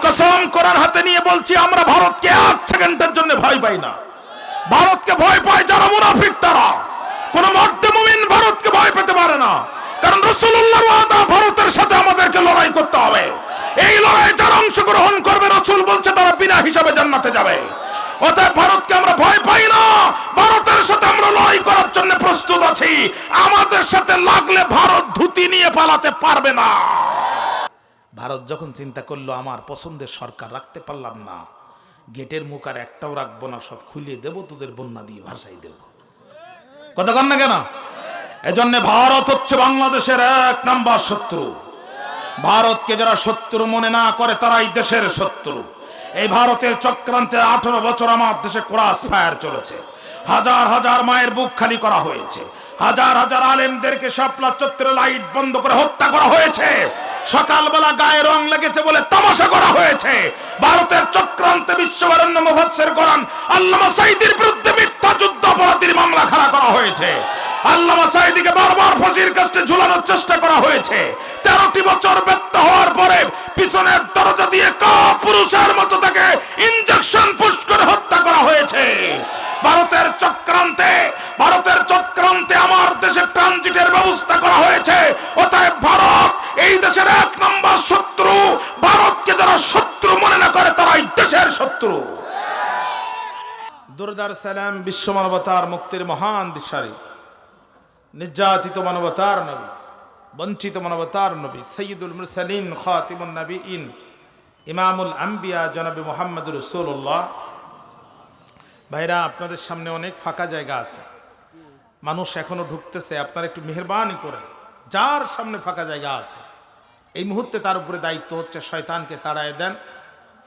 কসম কোরআন হাতে নিয়ে বলছি, আমরা ভারতকে এক সেকেন্ডের জন্য ভয় পাই না। ভারতকে ভয় পায় যারা মুনাফিক, তারা। কোন মর্দে মুমিন ভারতকে ভয় পেতে পারে না, কারণ রাসূলুল্লাহর ওয়াদা ভারতের সাথে আমাদেরকে লড়াই করতে হবে। এই লড়াই যারা অংশগ্রহণ করবে, রাসূল বলছে তারা বিনা হিসাবে জান্নাতে যাবে। অতএব ভারতকে আমরা ভয় পাই না, ভারতের সাথে আমরা লড়াই করার জন্য প্রস্তুত আছি। আমাদের সাথে লাগলে ভারত ধুতি নিয়ে পালাতে পারবে না। ভারত যখন চিন্তা করলো আমার পছন্দের সরকার রাখতে পারলাম না, গেটের মুখ আর একটাও রাখবো না, সব খুলিয়ে দেবো, তোদের বন্যা দিয়ে ভাসাই দেবো। কথা কন না কেন? এজন্য ভারত হচ্ছে বাংলাদেশের 1 নাম্বার শত্রু। ভারতকে যারা শত্রু মনে না করে তারাই দেশের শত্রু। এই ভারতের চক্রান্তে 18 বছর আমার দেশে ক্রস ফায়ার চলেছে। হাজার হাজার মায়ের বুক খালি করা হয়েছে, হাজার হাজার আলেমদেরকে শাপলা চত্বরে লাইট বন্ধ করে হত্যা করা হয়েছে, সকালবেলা গায়ে রং লেগেছে বলে তামাশা করা হয়েছে। ভারতের চক্রান্তে বিশ্ববরেণ্য মুফাসসির কোরআন আল্লামা সাঈদীর বিরুদ্ধে মিথ্যা যুদ্ধ অপরাধীর মামলা খাড়া করা হয়েছে। আল্লামা সাঈদীকে বারবার ফাঁসির কাস্টে ঝুলানোর চেষ্টা করা হয়েছে। 13টি বছর ব্যর্থ হওয়ার পরে পিছনের দরজা দিয়ে কাপুরুষের মতো তাকে ইনজেকশন পুশ করে হত্যা করা হয়েছে। ভারতের চক্রান্তে আমার দেশে ট্রানজিটের ব্যবস্থা করা হয়েছে। অতএব ভারত এই দেশের 1 নাম্বার শত্রু। ভারতকে যারা শত্রু মনে না করে তারাই দেশের শত্রু। দুরদার সালাম বিশ্ব মানবতার মুক্তির মহান দিশারি, নির্যাতিত মানবতার নবী, বঞ্চিত মানবতার নবী, সৈয়দুল মুরসালিন, খাতিমুন নবীন, ইমামুল আম্বিয়া জনাবে মুহাম্মদুর রাসূলুল্লাহ। ভাইরা, আপনাদের সামনে অনেক ফাঁকা জায়গা আছে, মানুষ এখনো ঢুকতেছে। আপনারা একটু মেহেরবানি করে যার সামনে ফাঁকা জায়গা আছে এই মুহূর্তে তার উপরে দায়িত্ব হচ্ছে শয়তানকে তাড়ায় দেন,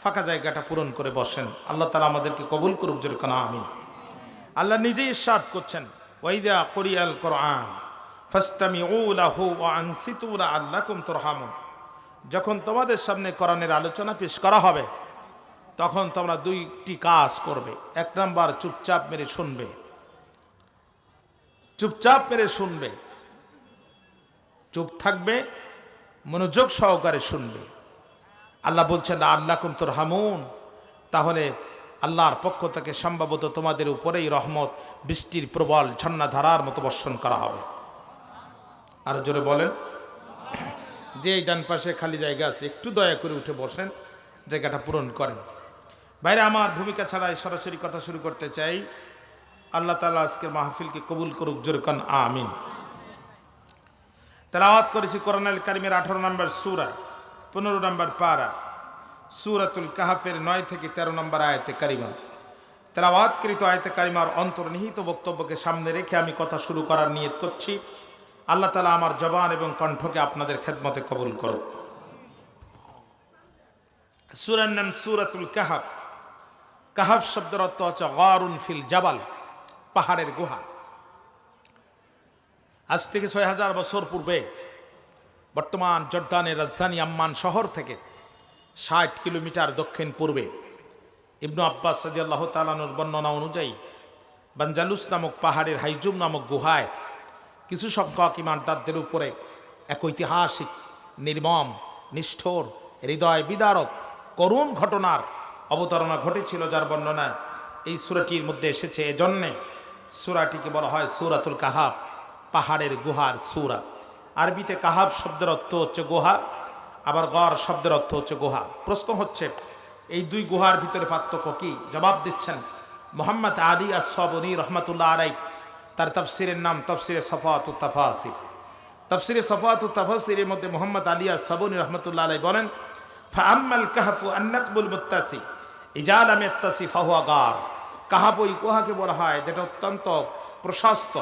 ফাঁকা জায়গাটা পূরণ করে বসেন। আল্লাহ তাআলা আমাদেরকে কবুল করুক, জোরে কোন আমিন। আল্লাহ নিজেই ইরশাদ করছেন, ওয়াইদা কুরিয়াল কুরআন ফাসতামিউ লাহু ওয়া আনসিতু লাআল্লাকুম তুরহামুন। যখন তোমাদের সামনে কোরআনের আলোচনা পেশ করা হবে তখন তোমরা 2টি কাজ করবে। 1 নাম্বার, চুপচাপ মেরে শুনবে। চুপচাপ মেরে শুনবে, চুপ থাকবে, মনোযোগ সহকারে শুনবে। আল্লাহ বলছেন লাআল্লাকুম তুরহামুন, তাহলে আল্লাহর পক্ষ থেকে সম্ভবত তোমাদের উপরেই রহমত, বৃষ্টির প্রবল ঝর্ণাধারার মতো বর্ষণ করা হবে। আরো জোরে বলেন। যে এই ডান পাশে খালি জায়গা আছে একটু দয়া করে উঠে বসেন, জায়গাটা পূরণ করেন। বাইরে আমার ভূমিকা ছাড়াই সরাসরি কথা শুরু করতে চাই। আল্লাহ তাআলা আজকের মাহফিলকে কবুল করুক, জোরে কোন আমিন। তেলাওয়াত করেছি কোরআনুল কারীমের 18 নম্বর সূরা 15 নম্বর পারা, সূরাতুল কাহফের 9 থেকে 13 নম্বর আয়াতে কারিমা। তেলাওয়াতকৃত আয়াতে কারিমার অন্তর্নিহিত বক্তব্যকে সামনে রেখে আমি কথা শুরু করার নিয়ত করছি। আল্লাহ তাআলা আমার জবান এবং কণ্ঠকে আপনাদের খেদমতে কবুল করুন। সূরার নাম সূরাতুল কাহফ। কাহফ শব্দের অর্থ হচ্ছে গারুন ফিল জাবাল, পাহাড়ের গুহা। আজ থেকে 6000 বছর পূর্বে বর্তমান জর্দানের রাজধানী আম্মান শহর থেকে 60 কিলোমিটার দক্ষিণ পূর্বে ইবনু আব্বাস রাদিয়াল্লাহু তাআলা আনহুর বর্ণনা অনুযায়ী বানজালুস নামক পাহাড়ের হাইজুম নামক গুহায় কিছু সংখ্যক ঈমানদারদের উপরে এক ঐতিহাসিক, নির্মম, নিষ্ঠুর, হৃদয় বিদারক, করুণ ঘটনার অবতারণা ঘটেছিল, যার বর্ণনা এই সূরাটির মধ্যে এসেছে। এজন্যে সূরাটিকে বলা হয় সূরাতুল কাহফ, পাহাড়ের গুহার সূরা। আরবিতে কাহফ শব্দের অর্থ হচ্ছে গুহা, আবার গর শব্দের অর্থ হচ্ছে গুহা। প্রশ্ন হচ্ছে এই 2 গুহার ভিতরে পার্থক্য কি? জবাব দিচ্ছেন মুহাম্মদ আলী আস-সাবুনী রহমাতুল্লাহ আলাইহি, তার তাফসিরের নাম তাফসিরে সাফাতুত তাফাসির। তাফসিরে সাফাতুত তাফাসিরের মধ্যে মুহাম্মদ আলী আস-সাবুনী রহমাতুল্লাহ আলাইহি বলেন, ফাআম্মাল কাহফু আন-নাকবুল মুত্তাসি ইজা লাম ইয়াত্তাসি ফাহুয়া গার। কাহফ ওই গুহাকে বলা হয় যেটা অত্যন্ত প্রশস্ত,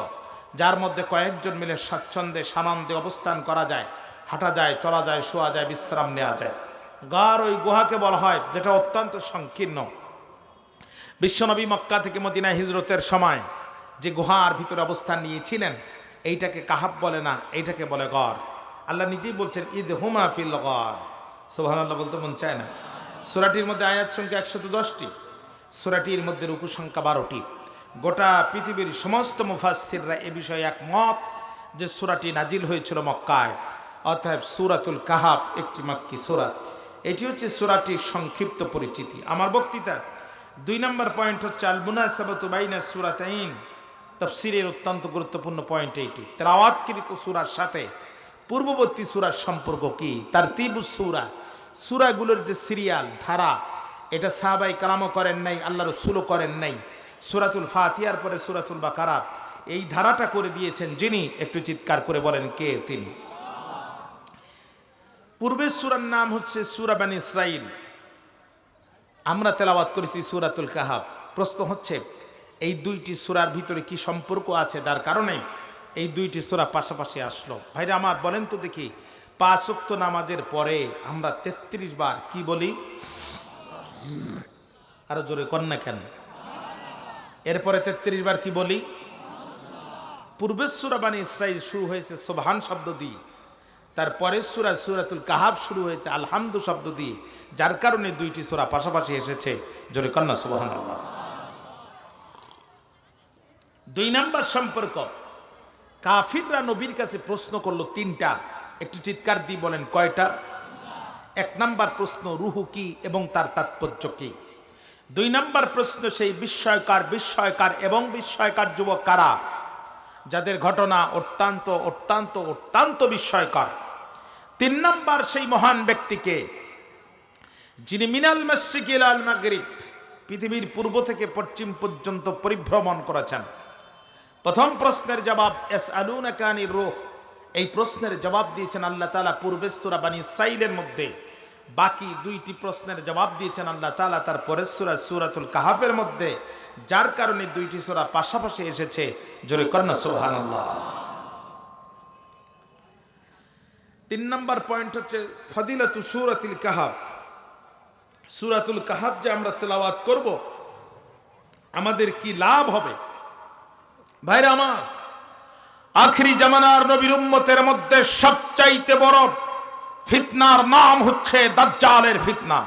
যার মধ্যে কয়েকজন মিলে স্বাচ্ছন্দ্যে সানন্দে অবস্থান করা যায়, হাঁটা যায়, চলা যায়, শোয়া যায়, বিশ্রাম নেওয়া যায়। গার ওই গুহাকে বলা হয় যেটা অত্যন্ত সংকীর্ণ। বিশ্বনবী মক্কা থেকে মদিনায় হিজরতের সময় যে গুহার ভিতরে অবস্থান নিয়েছিলেন এইটাকে কাহফ বলে না, এইটাকে বলে গর। আল্লাহ নিজেই বলছেন ইদ হুমা ফিল গর। সুবহানাল্লাহ বলতে মন চায় না? সূরাটির মধ্যে আয়াত সংখ্যা 110টি, সূরাটির মধ্যে রুকু সংখ্যা 12টি। গোটা পৃথিবীর সমস্ত মুফাসসিররা এ বিষয়ে একমত যে সূরাটি নাজিল হয়েছিল মক্কায়। অতএব সূরাতুল কাহফ একটি মক্কি সূরা। এটি হচ্ছে সূরাটির সংক্ষিপ্ত পরিচিতি। আমার বক্তৃতার 2 নম্বর পয়েন্ট হচ্ছে আল মুনাসাবাতু বাইনা সূরাতাইন। তাফসীরের অত্যন্ত গুরুত্বপূর্ণ পয়েন্ট এইটি। তেলাওয়াতকৃত সূরার সাথে পূর্ববর্তী সূরার সম্পর্ক কি, তারতিবুস সূরা, সূরাগুলোর যে সিরিয়াল ধারা, এটা সাহাবায়ে কেরামও করেন নাই, আল্লাহ রাসূলও করেন নাই। সূরাতুল ফাতিহার পরে সূরাতুল বাকারা, এই ধারাটা করে দিয়েছেন যিনি, একটু চিৎকার করে বলেন কে তিনি। পূর্বের সূরার নাম হচ্ছে সূরা বনী ইসরাঈল। আমরা তেলাওয়াত করেছি সূরাতুল কাহাফ। প্রশ্ন হচ্ছে এই দুইটি সূরার ভিতরে কি সম্পর্ক আছে, যার কারণে এই দুইটি সূরা পাশাপাশি আসলো। ভাইরা আমার, বলেন তো দেখি, 5 ওয়াক্ত নামাজের পরে আমরা 33 বার কি বলি? আরো জোরে কর না কেন? এরপরে 33 বার কি বলি? পূর্বের সূরা বনী ইসরাঈল শুরু হয়েছে সুবহান শব্দ দিয়ে, তারপরের সূরা সূরাতুল কাহাফ শুরু হয়েছে আলহামদু শব্দ দিয়ে, যার কারণে দুইটি সূরা পাশাপাশি এসেছে। জোরে কন্না সুবহানাল্লাহ। 2 নম্বর সম্পর্ক, কাফিররা নবীর কাছে প্রশ্ন করলো 3টা, একটু চিৎকার দিয়ে বলেন কয়টা? 1 নম্বর প্রশ্ন, রুহু কি এবং তার তাৎপর্য কি? 2 নম্বর প্রশ্ন, সেই বিস্ময়কার এবং বিস্ময়কার যুবক কারা, যাদের ঘটনা অত্যন্ত অত্যন্ত অত্যন্ত বিস্ময়কর। 3 নম্বর, সেই মহান ব্যক্তিকে যিনি মিনাল মাশরিকি ইলাল মাগরিব, পৃথিবীর পূর্ব থেকে পশ্চিম পর্যন্ত পরিভ্রমণ করেছেন। প্রথম প্রশ্নের জবাব ইয়াসআলুনাকা আনির রূহ, এই প্রশ্নের জবাব দিয়েছেন আল্লাহ তাআলা পূর্বের সূরা বনী ইসরাঈলের মধ্যে। বাকি 2টি প্রশ্নের জবাব দিয়েছেন আল্লাহ তাআলা তার পরের সূরা সূরাতুল কাহাফের মধ্যে, যার কারণে 2টি সূরা পাশাপাশি এসেছে। জোরে কন্না সুবহানাল্লাহ। 3 নম্বর পয়েন্ট হচ্ছে ফজিলাতু সূরাতুল কাহাফ। সূরাতুল কাহাফ যে আমরা তেলাওয়াত করব, আমাদের কি লাভ হবে? ভাইরা আমার, আখিরি জামানার নবীর উম্মতের মধ্যে সবচাইতে বড় ফিতনার নাম হচ্ছে দাজ্জালের ফিতনা।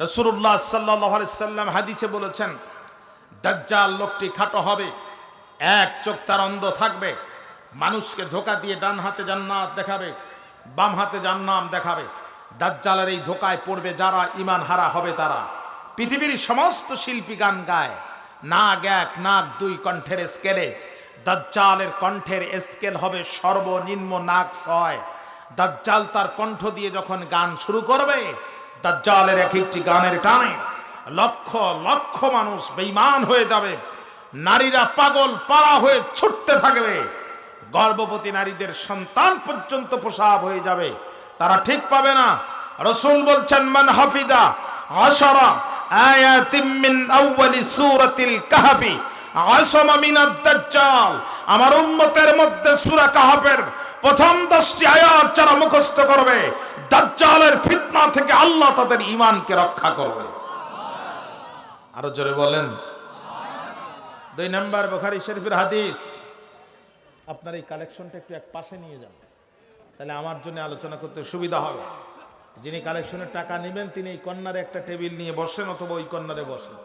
রাসূলুল্লাহ সাল্লাল্লাহু আলাইহি সাল্লাম হাদিসে বলেছেন, দাজ্জাল লোকটি খাটো হবে, এক চোখ তার অন্ধ থাকবে, মানুষকে ধোঁকা দিয়ে ডান হাতে জান্নাত দেখাবে, বাম হাতে জাহান্নাম দেখাবে। দাজ্জালের এই ধোঁকায় পড়বে যারা, ঈমান হারা হবে তারা। পৃথিবীর সমস্ত শিল্পী গান গায়, নাগ 1 নাগ 2 কণ্ঠের স্কেলে, দাজ্জালের কণ্ঠের স্কেল হবে সর্বনিম্ন নাগ 6। দাজ্জাল তার কণ্ঠ দিয়ে যখন গান শুরু করবে, দাজ্জালের এক একটি গানের টানে লক্ষ লক্ষ মানুষ বেঈমান হয়ে যাবে, নারীরা পাগল পাড়া হয়ে ছুটতে থাকবে, গর্ভবতী নারীদের সন্তান পর্যন্ত প্রসব হয়ে যাবে, তারা ঠিক পাবে না। রাসূল বলছেন, মান হাফিজা 10 আয়াতিন মিন আউয়ালি সূরাতিল কাহফি আসামা মিনাদ দাজ্জাল, আমার উম্মতের মধ্যে সূরা কাহফের প্রথম 10টি আয়াত যারা মুখস্থ করবে, দাজ্জালের ফিতনা থেকে আল্লাহ তাদের ঈমানকে রক্ষা করবে। আরো জোরে বলেন। 2 নম্বর বুখারী শরীফের হাদিস। আপনার এই কালেকশনটা একটু এক পাশে নিয়ে যান, তাহলে আমার জন্য আলোচনা করতে সুবিধা হবে। যিনি কালেকশনের টাকা নেবেন তিনি এই কর্নারে একটা টেবিল নিয়ে বসেন, অথবা ওই কর্নারে বসেন।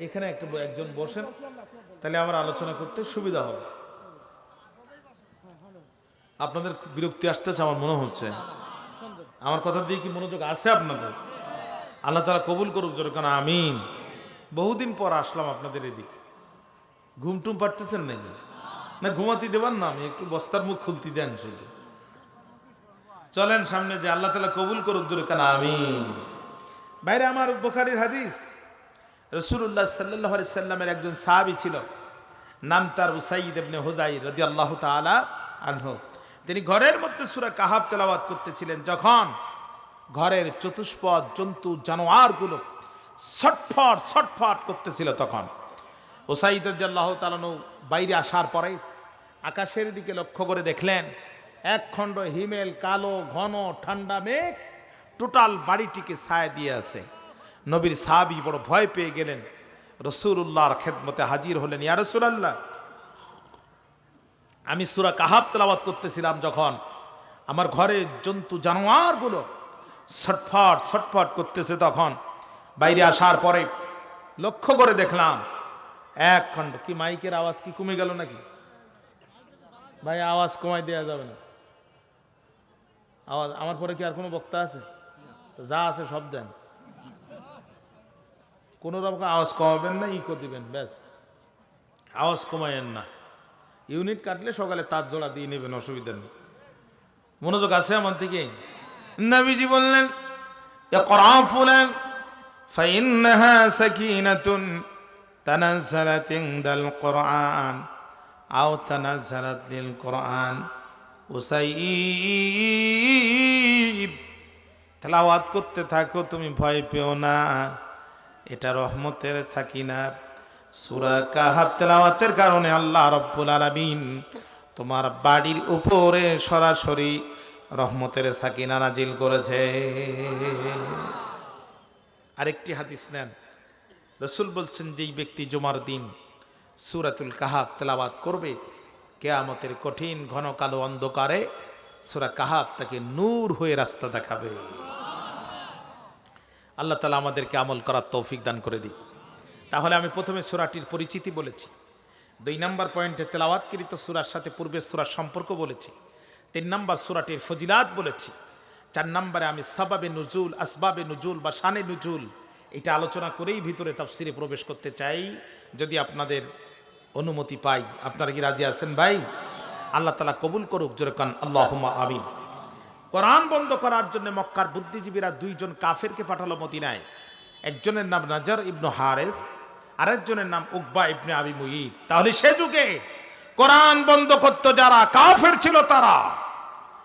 এখানে একজন বসেন, তাহলে আমার আলোচনা করতে সুবিধা হবে। আপনাদের বিরক্তি আসতেছে আমার মনে হচ্ছে, আমার কথা দিয়ে কি মনোযোগ আছে আপনাদের? আল্লাহ তাআলা কবুল করুক, জোরে কেন আমিন। বহুদিন পর আসলাম আপনাদের এদিকে, ঘুমটুম পারতেছেন নাকি? না ঘুমাতে দেবেন না, আমি একটু বস্তার মুখ খুলতে দেন শুধু। চলেন সামনে যে, আল্লাহ তাআলা কবুল করুক, জোরে কেন আমিন। বাইরে আমার বুখারীর হাদিস, রাসূলুল্লাহ সাল্লাল্লাহু আলাইহি সাল্লামের একজন সাহাবী ছিল, নাম তার উসাইদ ইবনে হুযাইর রাদিয়াল্লাহু তাআলা আনহু। তিনি ঘরের মধ্যে সূরা কাহাফ তেলাওয়াত করতেছিলেন, যখন ঘরের চতুষ্পদ জন্তু জানোয়ারগুলো ছটফট ছটফট করতেছিল, তখন উসাইদ রাদিয়াল্লাহু তাআলা বাইরে আসার পরে আকাশের দিকে লক্ষ্য করে দেখলেন, এক খণ্ড হিমেল কালো ঘন ঠান্ডা মেঘ টোটাল বাড়িটিকে ছায়া দিয়ে আছে। নবীর সাহাবী বড় ভয় পেয়ে গেলেন, রাসূলুল্লাহর খেদমতে হাজির হলেন। ইয়া রাসূলুল্লাহ, আমি সূরা কাহাফ তেলাওয়াত করতেছিলাম, যখন আমার ঘরে জন্তু জানোয়ারগুলো ছটফট ছটফট করতেছে, তখন বাইরে আসার পরে লক্ষ্য করে দেখলাম এক খণ্ড। কি মাইকের আওয়াজ কি কমে গেল নাকি ভাই? আওয়াজ কমাই দেওয়া যাবে না। আওয়াজ আমার পরে কি আর কোনো বক্তা আছে? তো যা আছে সব দেন, কোনো রকম আওয়াজ কমাবেন না, ইকো দিবেন, ব্যাস। আওয়াজ কমায়েন না। ইউনিট কাটলে সকালে তার জোড়া দিয়ে নেবেন, অসুবিধা নেই। মনোযোগ আছে আমার দিকে? নবীজি বললেন ইকরা ফুলান ফাইন্নাহা সাকিনাতুন তানাজ্জালাত ইনদাল কুরআন আও তানাজ্জালাত লিল কুরআন। উসাইব, তেলাওয়াত করতে থাকো, তুমি ভয় পেও না, এটা রহমতের সাকিনা। সূরা কাহাফ তেলাওয়াতের কারণে আল্লাহ রাব্বুল আলামিন তোমার বাড়ির উপরে সরাসরি রহমতের সাকিনা নাজিল করেছে। আরেকটি হাদিস নেন, রাসূল বলছেন যেই ব্যক্তি জুমার দিন সূরাতুল কাহাফ তেলাওয়াত করবে, কিয়ামতের কঠিন ঘন কালো অন্ধকারে সূরা কাহাফ তাকে নূর হয়ে রাস্তা দেখাবে। আল্লাহ তাআলা আমাদেরকে আমল করার তৌফিক দান করে দিক। তাহলে আমি প্রথমে সূরাটির পরিচিতি বলেছি, 2 নম্বর পয়েন্টে তেলাওয়াতকৃত সূরার সাথে পূর্বের সূরার সম্পর্ক বলেছি, 3 নম্বর সূরাটির ফজিলাত বলেছি, 4 নম্বরে আমি সাবাবে নুজুল, আসবাবে নুজুল বা শানে নুজুল এটা আলোচনা করেই ভিতরে তাফসিরে প্রবেশ করতে চাই, যদি আপনাদের অনুমতি পাই। আপনারা কি রাজি আছেন ভাই? আল্লাহ তাআলা কবুল করুক, জোরে কান আল্লাহুম্মা আমিন। কোরআন বন্ধ করার জন্য মক্কার বুদ্ধিজীবীরা 2 জন কাফেরকে পাঠালো মদিনায়। একজনের নাম নাজার ইবনু হারেস, আরেকজনের নাম উকবা ইবনে আবি মুঈত। তাহলে সে যুগে কোরআন বন্ধ করতে যারা কাফের ছিল, তারা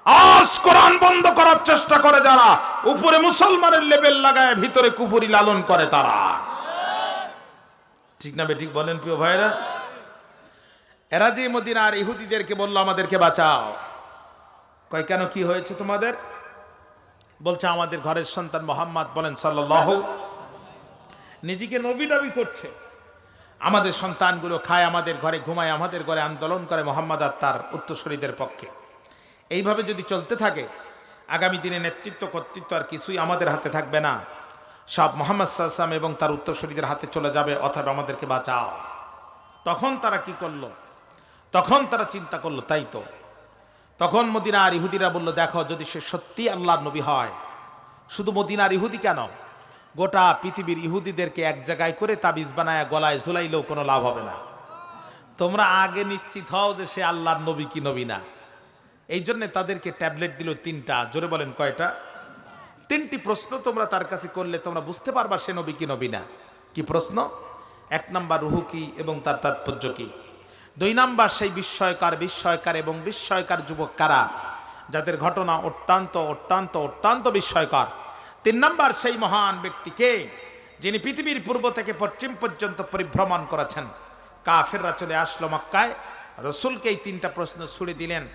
আজ কোরআন বন্ধ করার চেষ্টা করে যারা, উপরে মুসলমানের লেবেল লাগায় ভিতরে কুফরি লালন করে তারা। ঠিক না বেঠিক বলেন প্রিয় ভাইরা? এরা যে মদিনার ইহুদিদেরকে বলল আমাদেরকে বাঁচাও, কয় কেন, কি হয়েছে তোমাদের? বলছে আমাদের ঘরের সন্তান মোহাম্মদ, বলেন সাল্লাল্লাহু, নিজেকে নবী দাবি করছে। আমাদের সন্তানগুলো খায় আমাদের ঘরে, ঘুমায় আমাদের ঘরে, আন্দোলন করে মোহাম্মদ আর তার উত্তরসূরিদের পক্ষে। এইভাবে যদি চলতে থাকে, আগামী দিনে নেতৃত্ব কর্তৃত্ব আর কিছুই আমাদের হাতে থাকবে না, সব মুহাম্মদ সাল্লাল্লাহু আলাইহি ওয়াসাল্লাম এবং তার উত্তরসূরিদের হাতে চলে যাবে, অথবা আমাদেরকে বাঁচাও। তখন তারা কি করলো? তখন তারা চিন্তা করলো, তাই তো। তখন মদিনার ইহুদিরা বলল, দেখো যদি সে সত্যি আল্লাহর নবী হয়, শুধু মদিনার ইহুদি কেন, গোটা পৃথিবীর ইহুদিদেরকে এক জায়গায় করে তাবিজ বানায় গলায় ঝুলাইলেও কোনো লাভ হবে না। তোমরা আগে নিশ্চিত হও যে সে আল্লাহর নবী কি নবী না। এই জন্যে তাদেরকে ট্যাবলেট দিল 3টা। জোরে বলেন কয়টা? 3টি প্রশ্ন তোমরা তার কাছে করলে তোমরা বুঝতে পারবা সে নবী কি নবী না। কি প্রশ্ন? 1 নাম্বার রুহু কি এবং তার তাৎপর্য কি। 2 নাম্বার সেই বিস্ময়কার এবং বিস্ময়কার যুবক কারা, যাদের ঘটনা অত্যন্ত অত্যন্ত অত্যন্ত বিস্ময়কর। 3 নাম্বার সেই মহান ব্যক্তিকে যিনি পৃথিবীর পূর্ব থেকে পশ্চিম পর্যন্ত পরিভ্রমণ করেছেন। কাফেররা চলে আসলো মক্কায়, রসুলকে এই 3টা প্রশ্ন ছুড়ে দিলেন।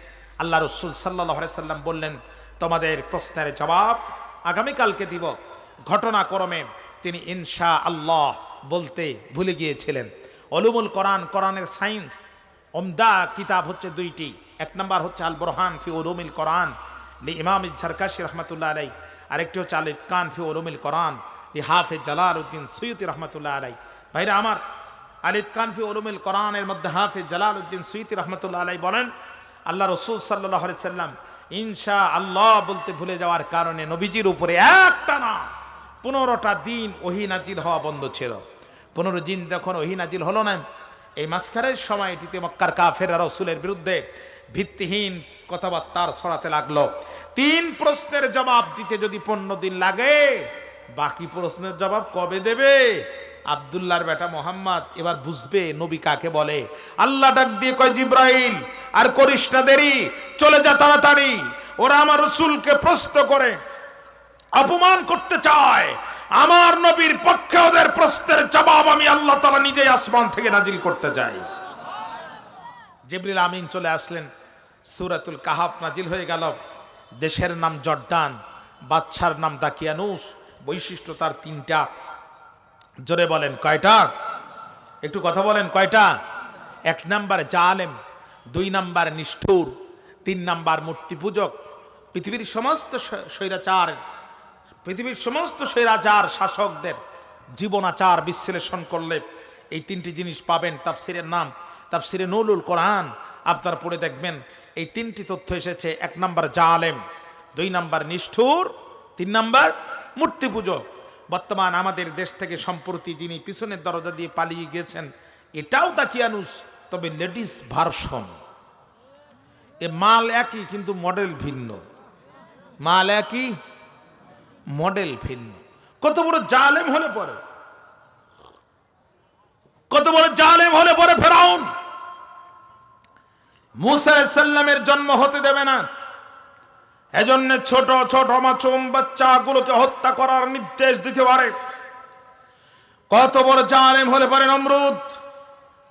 আল্লাহ রসুল সাল্লাল্লাহু আলাইহি সাল্লাম বললেন, তোমাদের প্রশ্নের জবাব আগামীকালকে দিব। ঘটনাক্রমে তিনি ইনশা আল্লাহ বলতে ভুলে গিয়েছিলেন। উলুমুল কোরআন, কোরআনের সায়েন্স ওমদা কিতাব হচ্ছে 2টি। 1 নাম্বার হচ্ছে আল বুরহান ফি উলুমিল কোরআন লি ইমাম জারকাশি রহমাতুল্লাহ আলাইহি, আরেকটি হচ্ছে আল ইতকান ফি উলুমিল কোরআন লি হাফেজ জালালউদ্দিন সুয়ুতি রহমাতুল্লাহ আলাইহি। ভাইরা আমার, আল ইতকান ফি উলুমিল কোরআনের মধ্যে হাফেজ জালালউদ্দিন সুয়ুতি রহমাতুল্লাহ আলাইহি বলেন, আল্লাহ রসুল সাল্লাল্লাহু আলাইহি সাল্লাম ইনশা আল্লাহ বলতে ভুলে যাওয়ার কারণে নবীজির উপরে একটানা 15টা দিন ওহী নাজিল হওয়া বন্ধ ছিল। 15 দিন যখন ওহী নাজিল হলো না, এই মাসখারের সময়টিতে মক্কার কাফেররা রাসূলের বিরুদ্ধে ভিত্তিহীন কথাবার্তা ছড়াতে লাগলো। 3 প্রশ্নের জবাব দিতে যদি 15 দিন লাগে, বাকি প্রশ্নের জবাব কবে দেবে? আব্দুল্লাহর বেটা মোহাম্মদ এবার বুঝবে নবী কাকে বলে। আল্লাহ ডাক দিয়ে কয়, জিব্রাইল আর করিস না দেরি, চলে যা তাড়াতাড়ি। ওরা আমার রাসূলকে প্রশ্ন করে অপমান করতে চায়, আমার নবীর পক্ষে ওদের প্রশ্নের জবাব আমি আল্লাহ তাআলা নিজেই আসমান থেকে নাজিল করতে চাই। জিবরিল আমিন চলে আসলেন, সূরাতুল কাহাফ নাজিল হয়ে গেল। দেশের নাম জর্দান, বাদশার নাম দাকিয়ানুস, বৈশিষ্ট্য তার 3টা। জোরে বলেন কয়টা? একটু কথা বলেন কয়টা? 1 নাম্বার জালেম, 2 নাম্বার নিষ্ঠুর, 3 নাম্বার মূর্তি পূজক। পৃথিবীর সমস্ত স্বৈরাচার শাসকদের জীবনাচার বিশ্লেষণ করলে এই তিনটি জিনিস পাবেন। তাফসিরের নাম তাফসিরে নুরুল কোরআন, আপনারা পড়ে দেখবেন এই তিনটি তথ্য এসেছে। 1 নাম্বার জালেম, 2 নাম্বার নিষ্ঠুর, 3 নাম্বার মূর্তি পূজক। বর্তমান আমাদের দেশ থেকে সম্প্রতি যিনি পিছনের দরজা দিয়ে পালিয়ে গেছেন, এটাও দাকিয়ানুস, তবে লেডিস ভার্সন। এ মাল একই কিন্তু মডেল ভিন্ন, মাল একই মডেল ভিন্ন। কত বড় জালেম হলে পরে, কত বড় জালেম হলে পরে ফেরাউন মুসা আলাইহিস সালামের জন্ম হতে দেবে না। এজন্য ছোট ছোট মাসুম বাচ্চাগুলোকে হত্যা করার নির্দেশ দিতে পারে। কত বড় জালেম হলে পারে নমরুদ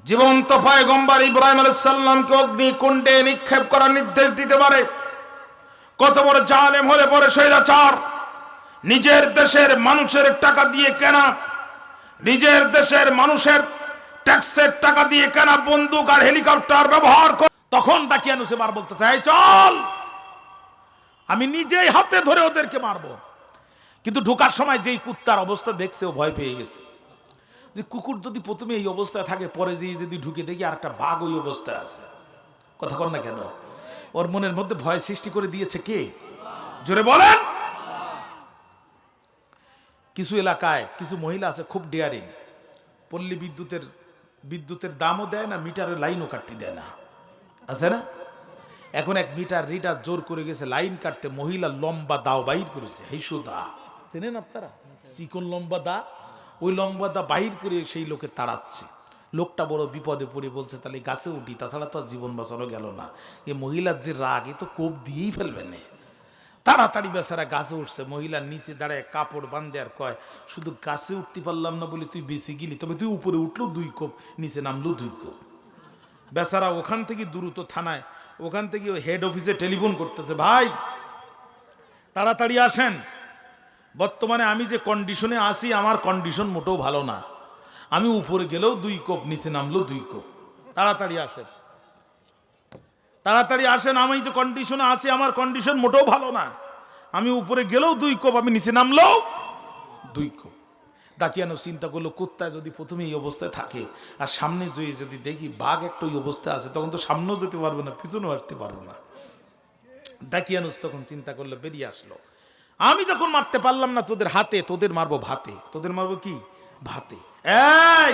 জীবন্ত পয়গম্বর ইব্রাহিম আলাইহিস সালামকে অগ্নিকুণ্ডে নিক্ষেপ করার নির্দেশ দিতে পারে। কত বড় জালেম হলে পরে স্বৈরাচার নিজের দেশের মানুষের টাকা দিয়ে কেনা, নিজের দেশের মানুষের ট্যাক্সের টাকা দিয়ে কেনা বন্দুক আর হেলিকপ্টার ব্যবহার করে, তখন দাকিয়ানুস এবার বলতে চাই চল আমি নিজেই হাতে ধরে ওদেরকে মারবো। কিন্তু ঢোকার সময় যেই কুত্তার অবস্থা দেখছে ও ভয় পেয়ে গেছে। যে কুকুর যদি প্রথমে এই অবস্থায় থাকে, পরে যেয়ে যদি ঢুকে দেখি আর একটা বাঘ ওই অবস্থায় আছে, কথা কর না কেন? ওর মনের মধ্যে ভয় সৃষ্টি করে দিয়েছে কে? জোরে বলেন। কিছু এলাকায় কিছু মহিলা আছে খুব ডেয়ারিং, পল্লী বিদ্যুতের দামও দেয় না, মিটারের লাইনও কাটতে দেয় না, আছে না? এখন এক মিটার রিডার জোর করে গেছে লাইন কাটতে, মহিলা লম্বা দাও বাইর করেছে, হেসু দা চেনেন আপনারা, চিকন লম্বা দা, ওই লম্বা দা বাইর করে সেই লোকে তাড়াচ্ছে। লোকটা বড় বিপদে পড়ে বলছে তাহলে গাছে উঠি, তাছাড়া তো জীবন বাঁচানো গেল না। এ মহিলার যে রাগ, এ তো কোপ দিয়েই ফেলবে না। তাড়াতাড়ি বেচারা গাছে উঠছে, মহিলার নিচে দাঁড়ায় কাপড় বান্ধে আর কয় শুধু গাছে উঠতে পারলাম না বলে তুই বেঁচে গেলি, তবে তুই উপরে উঠলো 2 কোপ, নিচে নামলো 2 কোপ। বেচারা ওখান থেকে দ্রুত থানায়, ওখান থেকে হেড অফিসে টেলিফোন করতেছে, ভাই তাড়াতাড়ি আসেন, বর্তমানে আমি যে কন্ডিশনে আসি আমার কন্ডিশন মোটেও ভালো না, আমি উপরে গেলেও 2 কোপ, নিচে নামলো 2 কোপ, তাড়াতাড়ি আসেন, তাড়াতাড়ি আসেন, আমি যে কন্ডিশনে আছি আমার কন্ডিশন মোটেও ভালো না, আমি উপরে গেলেও 2 কোপ, আমি নিচে নামলেও 2 কোপ। দাকিয়ানুস চিন্তা করলো কুত্তায় যদি প্রথমে এই অবস্থায় থাকে আর সামনে যদি দেখি বাঘ একটা ওই অবস্থায় আছে, তখন তো সামনেও যেতে পারবো না, পিছনেও আসতে পারবো না। দাকিয়ানুস তখন চিন্তা করলো, বেরিয়ে আসলো, আমি যখন মারতে পারলাম না তোদের হাতে, তোদের মারবো ভাতে, তোদের মারবো কি ভাতে। এই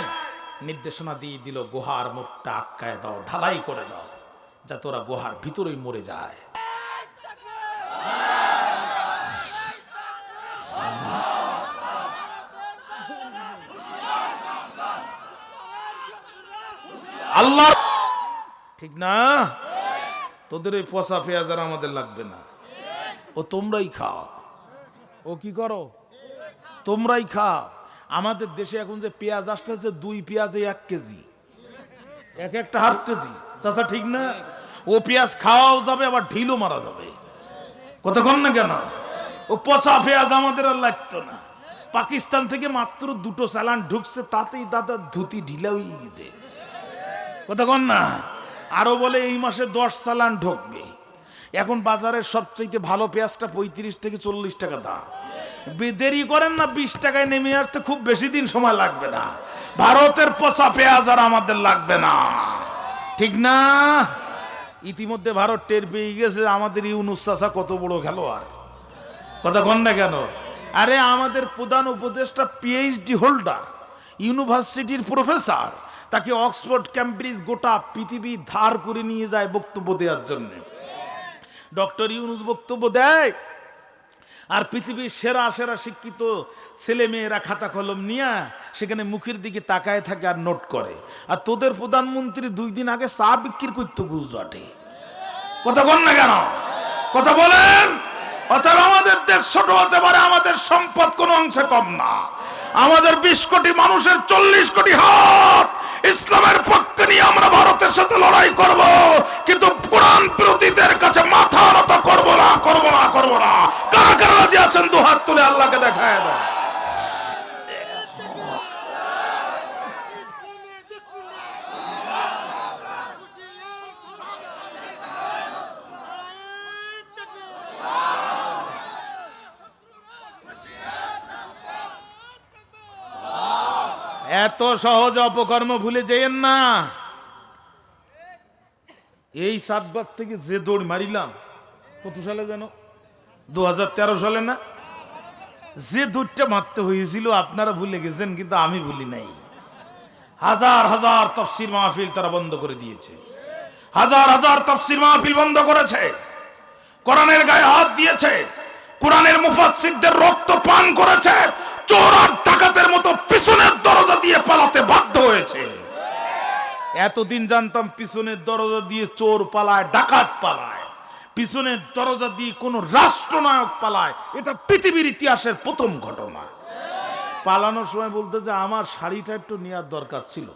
নির্দেশনা দিয়ে দিল, গুহার মুখটা আটকায় দাও, ঢালাই করে দাও, যাতে ওরা গুহার ভিতরেই মরে যায়। আল্লাহ ঠিক না, তোদের ওই পচা পেঁয়াজ আর আমাদের লাগবে না, ও তোমরাই খাও। ও কি করো? তোমরাই খাও। আমাদের দেশে এখন যে পেঁয়াজ আসতেছে 2 পেঁয়াজে 1 কেজি, এক একটা হাফ কেজি, চাচা ঠিক না? ও পেঁয়াজ খাওয়াও যাবে, আবার ঢিলও মারা যাবে, কতক্ষণ না কেন? ও পচা পেঁয়াজ আমাদের আর লাগতো না। পাকিস্তান থেকে মাত্র 2টো চালান ঢুকছে, তাতেই দাদা ধুতি ঢিলা হয়ে গেছে, কতক্ষণ না? আরো বলে এই মাসে 10 চালান ঢুকবে। এখন বাজারের সবচেয়ে ভালো পেঁয়াজটা 35 থেকে 40 টাকা দাম। দেরি করেন না, 20 টাকায় নেমে আসতে খুব বেশি দিন সময় লাগবে না। ভারতের পচা পেঁয়াজ আর আমাদের লাগবে না, ঠিক না? ইতিমধ্যে ভারত টের পেয়ে গেছে আমাদের ইউনূস চাচা কত বড় খেলোয়াড়, কতক্ষণ না কেন? আরে আমাদের প্রধান উপদেষ্টা পিএইচডি হোল্ডার, ইউনিভার্সিটির প্রফেসর, তাকে অক্সফোর্ড ক্যামব্রিজ গোটা পৃথিবী ধার করে নিয়ে যায় বক্তব্য দেওয়ার জন্য। ডক্টর ইউনূস বক্তব্য দেয়, আর পৃথিবীর সেরা সেরা শিক্ষিত ছেলে মেয়েরা খাতা কলম নিয়ে সেখানে মুখের দিকে তাকায় থাকে আর নোট করে। আর তোদের প্রধানমন্ত্রী 2 দিন আগে চা বিক্রি করতো গুজরাটে, কথা বল না কেন? কথা বলেন। অতএব আমাদের দেশ ছোট হতে পারে, আমাদের সম্পদ কোনো অংশে কম না। আমাদের 20 কোটি মানুষের 40 কোটি হাত ইসলামের পক্ষে নিয়ে আমরা ভারতের সাথে লড়াই করব, কিন্তু কোরআন বিরোধীদের কাছে মাথা নত করব না, করব না, করব না। কারা কারা রাজি আছেন 2 হাত তুলে আল্লাহকে দেখায় দেন। এত সহজ অপকর্ম ভুলে যেয়েন না। এই 7 বার থেকে যে দৌড় মারিলাম, কত সালে জানো? 2013 সালে না? যে দৌড়টা মারতে হয়েছিল আপনারা ভুলে গেছেন, কিন্তু আমি ভুলি নাই। হাজার হাজার তাফসীর মাহফিল তারা বন্ধ করে দিয়েছে, হাজার হাজার তাফসীর মাহফিল বন্ধ করেছে, কোরআনের গায়ে হাত দিয়েছে, কোরআনের মুফাসসিরদের রক্ত পান করেছে, চোর আর ডাকাতের মতো পিছনের দরজা দিয়ে পালাতে বাধ্য হয়েছে। এতদিন জানতাম পিছনের দরজা দিয়ে চোর পালায়, ডাকাত পালায়, পিছনের দরজা দিয়ে কোন রাষ্ট্রনায়ক পালায়। এটা পৃথিবীর ইতিহাসের প্রথম ঘটনা। পালানোর সময় বলতে যে আমার শাড়িটা একটু নেওয়ার দরকার ছিল।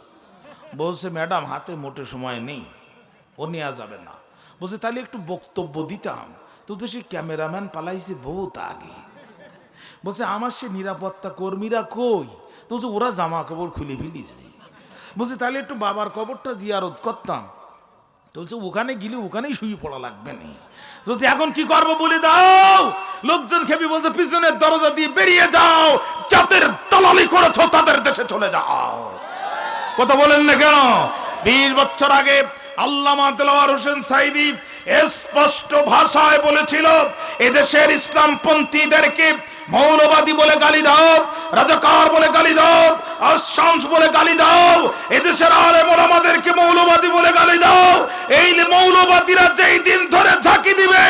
বলছে ম্যাডাম হাতে মোটে সময় নেই, ও নেওয়া যাবে না। বলছে তাহলে একটু বক্তব্য দিতাম, তো সে ক্যামেরাম্যান পালাইছে বহুত আগে। বলছে আমার সে নিরাপত্তা কর্মীরা কই? তো বলছে ওরা জামা কাপড় খুলে ফেলিছে। বলছে তাহলে একটু বাবার কবরটা জিয়ারত করতাম। তো বলছে ওখানে গেলে ওখানেই শুয়ে পড়া লাগবে না। বলছে এখন কি করবো বলে দাও। লোকজন খেপি বলছে পিছনের দরজা দিয়ে বেরিয়ে যাও, যাদের দালালি করেছো তাদের দেশে চলে যাও। কথা বলেন না কেন? 20 বছর আগে আল্লামা দেলোয়ার হোসেন সাঈদী স্পষ্ট ভাষায় বলেছিল, এদেশের ইসলামপন্থীদেরকে মৌলবাদী বলে গালি দাও, রাজাকার বলে গালি দাও, আশামস বলে গালি দাও, এদেশের আলেম ওলামাদেরকে মৌলবাদী বলে গালি দাও। এই মৌলবাদীরা যেই দিন ধরে ঝাঁকি দিবে,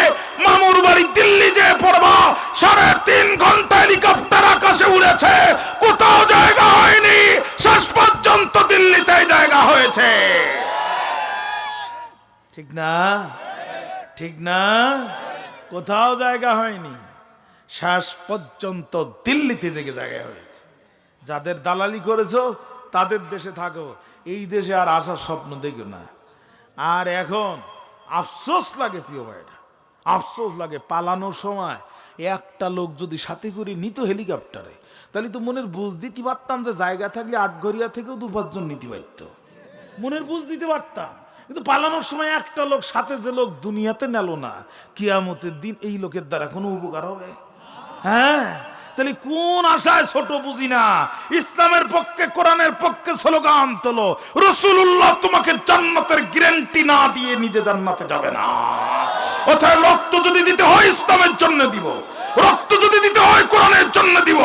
মামুর বাড়ি দিল্লি যে পড়বা, 3.5 ঘন্টা হেলিকপ্টার আকাশে উড়েছে, কোথাও জায়গা হয়নি, শেষ পর্যন্ত দিল্লিতে জায়গা হয়েছে। ঠিক না? ঠিক না? কোথাও জায়গা হয়নি, শেষ পর্যন্ত দিল্লিতে জেগে জায়গা হয়েছে। যাদের দালালি করেছো তাদের দেশে থাকো, এই দেশে আর আসার স্বপ্ন দেখো না। আর এখন আফসোস লাগে প্রিয় ভাইরা, আফসোস লাগে পালানোর সময় একটা লোক যদি সাথে করে নিত হেলিকপ্টারে, তাহলে তো মনের বুঝ দিতে পারতাম যে জায়গা থাকলে 8 ঘরিয়া থেকেও 2-5 জন নিতে পারত, মনের বুঝ দিতে পারতাম। কিন্তু পালানোর সময় একটা লোক সাথে যে লোক দুনিয়াতে নেল না, কিয়ামতের দিন এই লোকের দ্বারা কোনো উপকার হবে? হ্যাঁ, তাহলে কোন আশায় ছোট বুঝি না। ইসলামের পক্ষে, কোরআনের পক্ষে স্লোগান তোলো। রাসূলুল্লাহ তোমাকে জান্নাতের গ্যারান্টি না দিয়ে নিজে জান্নাতে যাবে না। অতএব রক্ত যদি দিতে হয় ইসলামের জন্য দিব, রক্ত যদি দিতে হয় কোরআনের জন্য দিব,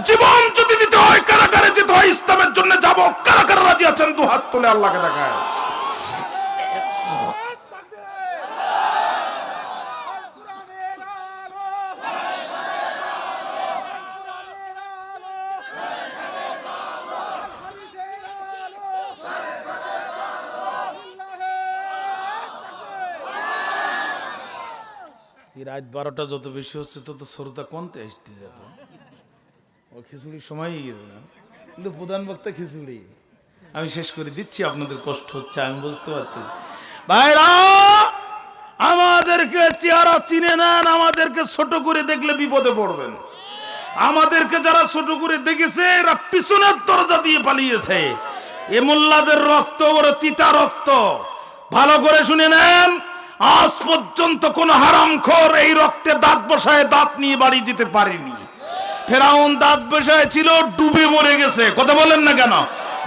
জীবন যদি দিতে হয়, কারাগারে যেতে হয় ইসলামের জন্য যাব। কারা কারা রাজি আছেন? 2 হাত তুলে আল্লাহকে দেখায়। রাত 12টা যত বেশি হচ্ছে তত শ্রোতা কমতে আসতে যেত। ও খিচুড়ির সময় গেছে না, কিন্তু প্রধান বক্তা খিচুড়ি। আমি শেষ করে দিচ্ছি, আপনাদের কষ্ট হচ্ছে আমি বুঝতে পারতেছি। ভাইরা আমাদেরকে চেহারা চিনে নেন, আমাদেরকে ছোট করে দেখলে বিপদে পড়বেন। আমাদেরকে যারা ছোট করে দেখেছে এরা পিছনের দরজা দিয়ে পালিয়েছে। এ মোল্লাদের রক্ত বড় তিতা রক্ত, ভালো করে শুনে নেন। আজ পর্যন্ত কোন হারামখোর এই রক্তে দাঁত বসায় দাঁত নিয়ে বাড়ি যেতে পারেনি। ফেরাউন দাঁত বসায় ছিল, ডুবে মরে গেছে। কথা বলেন না কেন?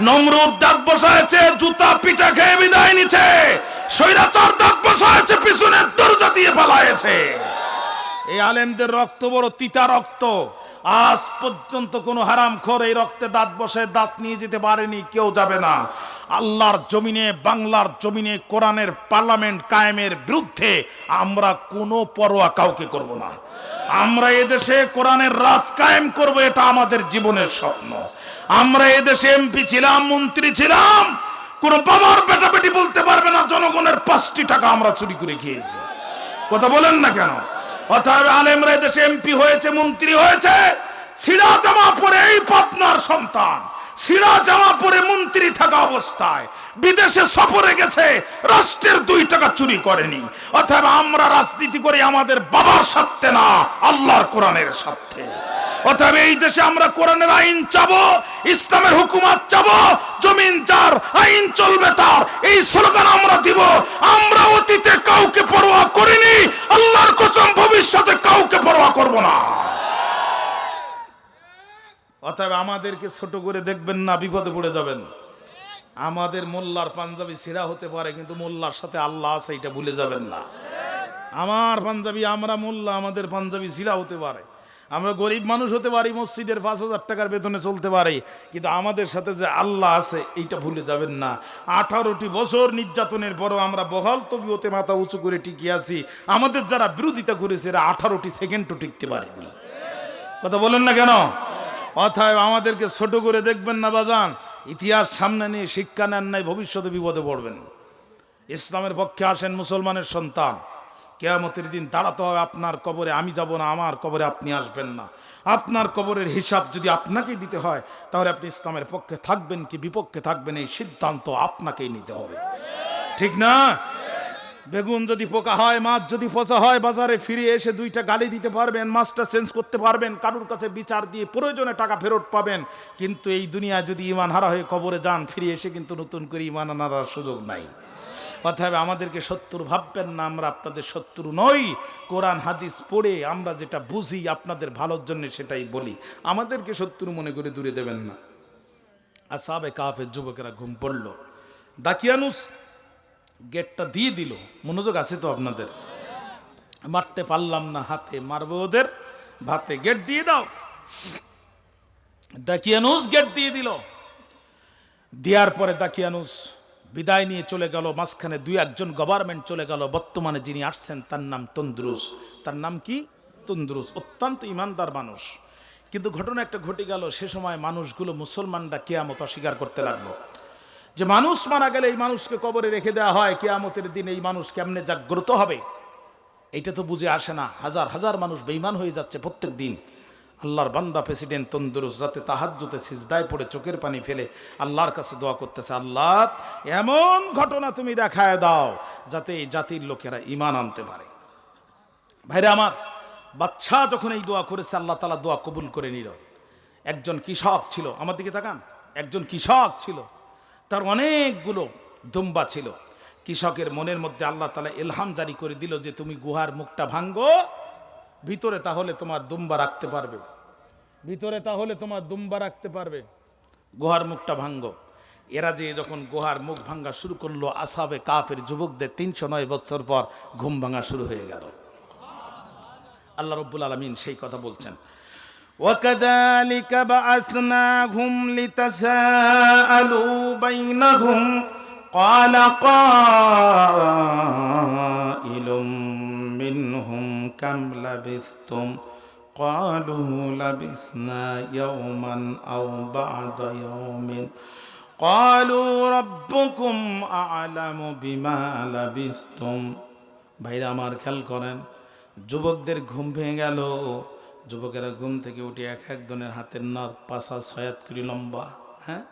নমরুদ দাঁত বসায়ছে, জুতা পিটা খেয়ে বিদায় নিছে। স্বৈরাচার দাঁত বসায়ছে, পিছনের দরজা দিয়ে পালায়েছে। এই আলেমদের রক্ত বড় তিতা রক্ত। আজ পর্যন্ত কোন হারামখোর এই রক্তে দাঁত বসায় দাঁত নিয়ে যেতে পারেনি, কেউ যাবে না। আল্লাহর জমিনে, বাংলার জমিনে কোরআনের পার্লামেন্ট কায়েমের বিরুদ্ধে আমরা কোনো পরোয়া কাউকে করব না। আমরা এদেশে কোরআনের রাজ কায়েম করব, এটা আমাদের জীবনের স্বপ্ন। আমরা এদেশে এমপি ছিলাম, মন্ত্রী ছিলাম, কোন বাবার বেটা বেটি বলতে পারবে না জনগণের 5টি টাকা আমরা চুরি করে খেয়েছি। কথা বলেন না কেন? অতএব আলেমরা এদেশে এমপি হয়েছে, মন্ত্রী হয়েছে, ছিঁড়া জামা পরে। এই পাবনার সন্তান ছিঁড়া জামা পরে মন্ত্রী থাকা অবস্থায় বিদেশে সফরে গেছে, রাষ্ট্রের 2 টাকা চুরি করেনি। অতএব আমরা রাজনীতি করি আমাদের বাবার স্বার্থে না, আল্লাহর কোরআনের স্বার্থে। অতএব এই দেশে আমরা কোরআনের আইন চাবো, ইসলামের হুকুমত চাবো, জমিন যার আইন চলবে তার, এই স্লোগান আমরা দিব। আমরা অতীতে কাউকে পরোয়া করিনি, আল্লাহর কসম ভবিষ্যতে কাউকে পরোয়া করব না। অতএব আমাদেরকে ছোট করে দেখবেন না, বিপদে পড়ে যাবেন। আমাদের মোল্লার পাঞ্জাবি ছিঁড়া হতে পারে, কিন্তু মোল্লার সাথে আল্লাহ আছে, এটা ভুলে যাবেন না। আমার পাঞ্জাবি, আমরা মোল্লা, আমাদের পাঞ্জাবি ছিঁড়া হতে পারে, আমরা গরিব মানুষ হতে পারি, মসজিদের 5,000 টাকার বেতনে চলতে পারি, কিন্তু আমাদের সাথে যে আল্লাহ আছে এইটা ভুলে যাবেন না। 18টি বছর নির্যাতনের পরও আমরা বহাল তবিয়তে মাথা উঁচু করে টিকে আছি। আমাদের যারা বিরোধিতা করেছে এরা 18টি সেকেন্ডও টিকতে পারেনি। কথা বলেন না কেন? অতএব আমাদেরকে ছোট করে দেখবেন না বাজান। ইতিহাস সামনে নিয়ে শিক্ষা নেন নাই, ভবিষ্যতে বিপদে পড়বেন। ইসলামের পক্ষে আসেন মুসলমানের সন্তান। কিয়ামতের দিন দাঁড়াতে হবে আপনার কবরে, আমি যাব না, আমার কবরে আপনি আসবেন না। আপনার কবরের হিসাব যদি আপনাকেই দিতে হয়, তাহলে আপনি ইসলামের পক্ষে থাকবেন কি বিপক্ষে থাকবেন, এই সিদ্ধান্ত আপনাকেই নিতে হবে, ঠিক না? বেগুন যদি পোকা হয়, মাছ যদি পচা হয়, বাজারে ফিরে এসে 2টা গালি দিতে পারবেন, মাছটা চেঞ্জ করতে পারবেন, কারুর কাছে বিচার দিয়ে প্রয়োজনে টাকা ফেরত পাবেন। কিন্তু এই দুনিয়া যদি ইমান হারা হয়ে কবরে যান, ফিরে এসে কিন্তু নতুন করে ইমান আনার সুযোগ নাই। অতএব আমাদেরকে শত্রু ভাববেন না, আমরা আপনাদের শত্রু নই। কোরআন হাদিস পড়ে আমরা যেটা বুঝি আপনাদের ভালোর জন্য সেটাই বলি, আমাদেরকে শত্রু মনে করে দূরে দেবেন না। আসহাবে কাহফের যুবকেরা ঘুম পড়ল, দাকিয়ানুস গেটটা দিয়ে দিল। মনোযোগ আছে তো আপনাদের? মারতে পারলাম না হাতে, মারবো ওদের ভাতে, গেট দিয়ে দাও। দাকিয়ানুস গেট দিয়ে দিল। দেওয়ার পরে দাকিয়ানুস বিদায় নিয়ে চলে গেল। মাঝখানে 2-1জন গভর্নমেন্ট চলে গেল। বর্তমানে যিনি আসছেন তার নাম তন্দুরুস। তার নাম কি? তন্দুরুস। অত্যন্ত ইমানদার মানুষ। কিন্তু ঘটনা একটা ঘটে গেল, সে সময় মানুষগুলো, মুসলমানরা কিয়ামত অস্বীকার করতে লাগলো, যে মানুষ মারা গেলে এই মানুষকে কবরে রেখে দেওয়া হয়, কিয়ামতের দিন এই মানুষ কেমনে জাগ্রত হবে, এইটা তো বুঝে আসে না। হাজার হাজার মানুষ বেঈমান হয়ে যাচ্ছে প্রত্যেক দিন। আল্লাহর বান্দা প্রেসিডেন্ট তন্দুরুস রাতে তাহাজ্জুদে সিজদায় পড়ে চোখের পানি ফেলে আল্লাহর কাছে দোয়া করতেছে, আল্লাহ এমন ঘটনা তুমি দেখায় দাও যাতে এই জাতির লোকেরা ঈমান আনতে পারে। ভাইরা আমার, বাদশাহ যখন এই দোয়া করেছে, আল্লাহ তাআলা দোয়া কবুল করে নিল। একজন কৃষক ছিল, আমার দিকে তাকান, একজন কৃষক ছিল, তার অনেকগুলো দুম্বা ছিল। কৃষকের মনের মধ্যে আল্লাহ তাআলা ইলহাম জারি করে দিল যে তুমি গুহার মুখটা ভাঙ্গো, ভিতরে তাহলে তোমার দুম্বা রাখতে পারবে, ভিতরে তাহলে তোমার দুম্বা রাখতে পারবে, গুহার মুখটা ভাঙ্গো। এরা যে যখন গুহার মুখ ভাঙ্গা শুরু করলো, আসহাবে কাফের যুবকদের 309 বছর পর ঘুম ভাঙা শুরু হয়ে গেল। আল্লাহ রাব্বুল আলামিন সেই কথা বলছেন, وَكَذَلِكَ بَعَثْنَاهُمْ لِتَسَاءَلُوا بَيْنَهُمْ قَالَ قَائِلٌ مِّنْهُمْ كَمْ لَبِثْتُمْ قَالُوا لَبِثْنَا يَوْمًا أَوْ بَعْضَ يَوْمٍ قَالُوا رَبُّكُمْ أَعْلَمُ بِمَا لَبِثْتُمْ। ভাইরা আমার, খেয়াল করেন, যুবকদের ঘুম ভেঙে গেল। যুবকেরা ঘুম থেকে উঠে এক একজনের হাতের নখ 5-7 করে লম্বা, হ্যাঁ,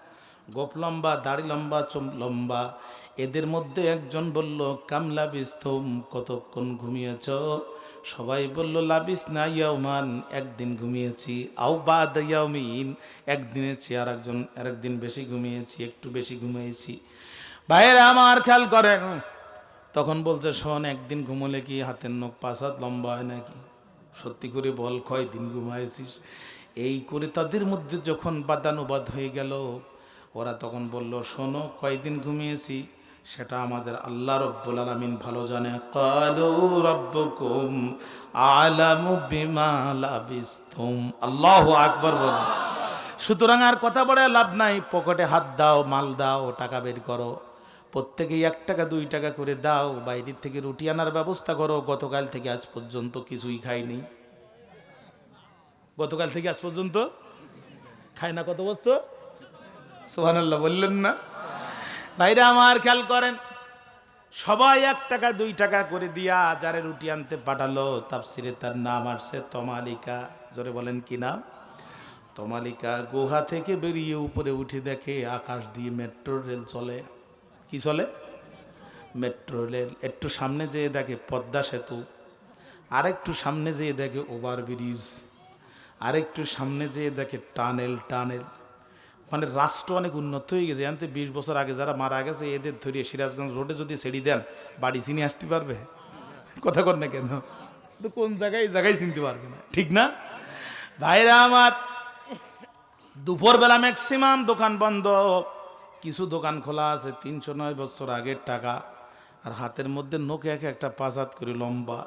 গোপ লম্বা, দাড়ি লম্বা, চুল লম্বা। এদের মধ্যে একজন বলল, কাম লাবিস্তুম, কতক্ষণ ঘুমিয়েছ? সবাই বলল, লাবিসনা ইয়াউমান, একদিন ঘুমিয়েছি, আও বাদ ইয়াউমিন, একদিনের চেয়ে আরেকদিন বেশি ঘুমিয়েছি, একটু বেশি ঘুমিয়েছি। ভাইয়েরা আমার, খেয়াল করেন, তখন বলছে, শোন, একদিন ঘুমলে কি হাতের নখ 5 হাত লম্বা হয় নাকি? সত্যি করে বল, কয়দিন ঘুমাইছিস? এই করে তাদের মধ্যে যখন বাদানুবাদ হয়ে গেল, ওরা তখন বলল, শোনো, কয়দিন ঘুমিয়েছি সেটা আমাদের আল্লাহ রাব্বুল আলামিন ভালো জানে। ক্বালু রাব্বুকুম আ'লামু বিমা লাবিসতুম। আল্লাহু আকবার বলেন। সুতরাং আর কথা বলে লাভ নাই, পকেটে হাত দাও, মাল দাও, টাকা বের করো, প্রত্যেকেই 1 টাকা 2 টাকা করে দাও, বাইরের থেকে রুটি আনার ব্যবস্থা করো। গতকাল থেকে আজ পর্যন্ত কিছুই খাইনি, গতকাল থেকে আজ পর্যন্ত খায় না। কত বছর? সুবহানাল্লাহ বললেন না? ভাইরা আমার, খেয়াল করেন, সবাই 1 টাকা 2 টাকা করে দিয়া যারে রুটি আনতে পাঠালো, তাফসিরে তার নাম আসছে তমালিকা। জোরে বলেন কি নাম? তমালিকা। গুহা থেকে বেরিয়ে উপরে উঠে দেখে আকাশ দিয়ে মেট্রো রেল চলে। কি চলে? Metro rail. একটু সামনে যেয়ে দেখে পদ্মা সেতু, আরেকটু সামনে যেয়ে দেখে ওভারব্রিজ, আরেকটু সামনে যেয়ে দেখে টানেল। মানে রাষ্ট্র অনেক উন্নত হয়ে গেছে। জানতে 20 বছর আগে যারা মারা গেছে, এদের ধরিয়ে সিরাজগঞ্জ রোডে যদি ছেড়ে দেন, বাড়ি চিনি আসতে পারবে? কথা কর না কেন? তো কোন জায়গায় চিনতে পারবে না, ঠিক না? ভাইরা আমার, দুপুরবেলা ম্যাক্সিমাম দোকান বন্ধ, কিছু দোকান খোলা আছে। 309 বছর আগের টাকা, আর হাতের মধ্যে নোকে একটা পাঁচাত করে লম্বা,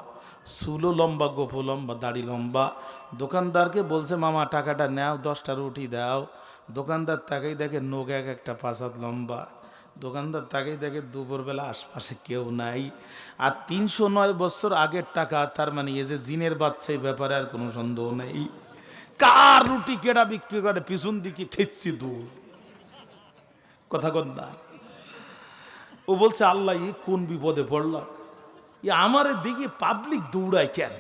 চুলও লম্বা, গোফও লম্বা, দাড়ি লম্বা। দোকানদারকে বলছে মামা টাকাটা নাও, 10টা রুটি দাও। দোকানদার তাকেই দেখে নোকে একটা পাঁচাত লম্বা। দোকানদার তাকেই দেখে দুপুরবেলা আশপাশে কেউ নাই। আর 309 বছর আগের টাকা, তার মানে এই যে জিনের বাচ্চা, এই ব্যাপারে আর কোনো সন্দেহ নেই। কার রুটি কেডা বিক্রি করে, পিছন দিকে খেচ্ছি দূর, কথা কন না। ও বলছে আল্লাহ কোন বিপদে পড়লাম, আমারে দিকে পাবলিক দৌড়ায় কেন।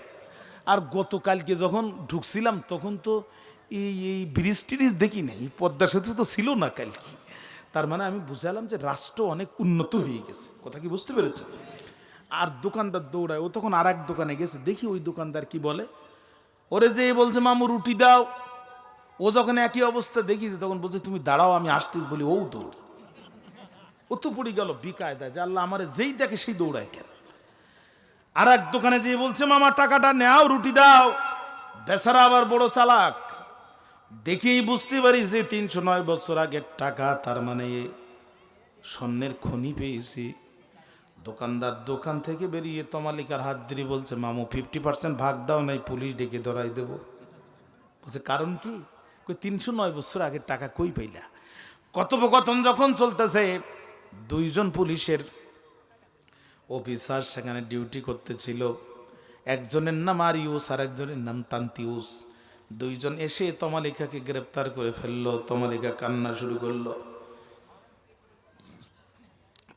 আর গতকালকে যখন ঢুকছিলাম তখন তো এই ব্রিজ টিরিজ দেখি নাই, পদ্মা সেতু তো ছিল না কালকে। তার মানে আমি বুঝালাম যে রাষ্ট্র অনেক উন্নত হয়ে গেছে, কথা কি বুঝতে পেরেছে। আর দোকানদার দৌড়ায়, ও তখন আর এক দোকানে গেছে, দেখি ওই দোকানদার কি বলে। ওরে যে বলছে মামু রুটি দাও, ও যখন একই অবস্থা দেখিছে তখন বলছে তুমি দাঁড়াও আমি আসতেছি বলি, ও দৌড়। ও তো পড়ে গেল বিকায়দায় যে আল্লাহ আমারে যেই দেখে সেই দৌড়ায় কেন। আর এক দোকানে যেয়ে বলছে মামা টাকাটা নেও, রুটি দাও। বেচারা আবার বড় চালাক, দেখেই বুঝতে পারি যে 309 বছর আগের টাকা, তার মানে স্বর্ণের খনি পেয়েছি। দোকানদার দোকান থেকে বেরিয়ে তমালিকার হাত ধরে বলছে মামু 50% ভাগ দাও, নাই পুলিশ ডেকে ধরাই দেবো। বলছে কারণ কি? 309 বছর আগের টাকা কই পাইলা। কথোপকথন যখন চলতেছে, দুইজন পুলিশের অফিসার সেখানে ডিউটি করতেছিল। একজনের নাম আরিউস আর একজনের নাম তান্তিউস। দুইজন এসে তমালিকাকে গ্রেপ্তার করে ফেললো। তমালিকা কান্না শুরু করলো।